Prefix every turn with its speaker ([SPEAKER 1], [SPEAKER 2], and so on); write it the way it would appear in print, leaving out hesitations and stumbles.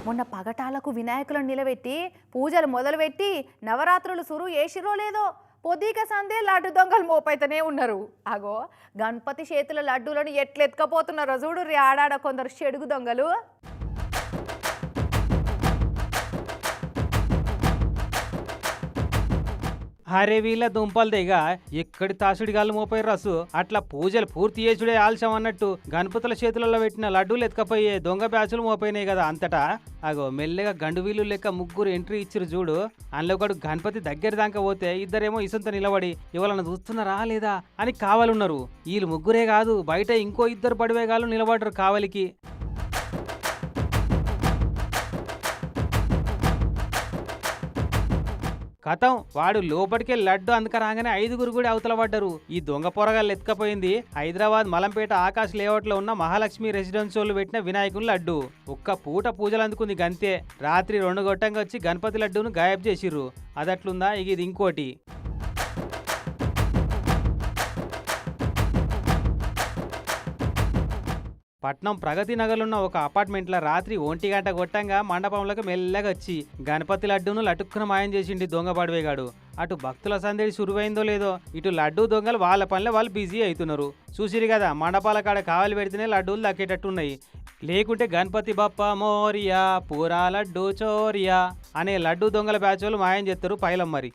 [SPEAKER 1] మొన్న పగటాలకు వినాయకులను నిలబెట్టి పూజలు మొదలుపెట్టి నవరాత్రులు సురు ఏసిరో లేదో పొద్దుక సందే లడ్డు దొంగలు మోపైతేనే ఉన్నారు. అగో గణపతి చేతుల లడ్డూలను ఎట్లెత్తుకపోతున్నారో చూడు ఆడాడ కొందరు చెడుగు దొంగలు.
[SPEAKER 2] అరే వీళ్ళ దుంపలు దిగ ఎక్కడి తాసుడి గాళ్ళు మోపై రసు అట్లా పూజలు పూర్తి చేసుడే ఆలస్యం అన్నట్టు గణపతుల చేతులలో పెట్టిన లడ్డూలు ఎత్తుకపోయే దొంగ బ్యాచులు మోపోయినాయి కదా అంతటా. అగో మెల్లగా గండు వీళ్ళు లెక్క ముగ్గురు ఎంట్రీ ఇచ్చిరు చూడు. అందులో ఒకడు గణపతి దగ్గర దాకా పోతే ఇద్దరేమో ఇసంత నిలబడి ఎవరన్నా చూస్తున్నారా లేదా అని కావాలన్నారు. వీళ్ళు ముగ్గురే కాదు బయట ఇంకో ఇద్దరు పడివేగాళ్ళు నిలబడరు కావలికి. కథం వాడు లోపలికే లడ్డు అందుక రాగానే 5గురు కూడా అవతల పడ్డారు. ఈ దొంగ పొరగాళ్ళు ఎత్తుకపోయింది హైదరాబాద్ మలంపేట ఆకాశ్ లేఅవుట్ లో ఉన్న మహాలక్ష్మి రెసిడెన్స్ వాళ్ళు పెట్టిన వినాయకుని లడ్డు. ఒక్క పూట పూజలు అందుకుంది గంతే. రాత్రి 2 గొట్టంగా వచ్చి గణపతి లడ్డూను గాయబ్ చేసిర్రు. అదట్లుందా ఇక ఇది ఇంకోటి. పట్నం ప్రగతి నగర్లున్న ఒక అపార్ట్మెంట్లో రాత్రి 1 గంట గొట్టంగా మండపంలోకి మెల్లగా వచ్చి గణపతి లడ్డూను లటుక్కున మాయం చేసిండి దొంగ పడివేగాడు. అటు భక్తుల సందడి సురువైందో లేదో ఇటు లడ్డూ దొంగలు వాళ్ళ పనిలో వాళ్ళు బిజీ అవుతున్నారు. చూసిరు కదా మండపాల కాడ కావాలి పెడితేనే లడ్డూలు దక్కేటట్టున్నాయి. లేకుంటే గణపతి బప్ప మోరియా పూరా లడ్డూ చోరియా అనే లడ్డూ దొంగల బ్యాచ్ వాళ్ళు మాయం చేస్తారు పైలం మరి.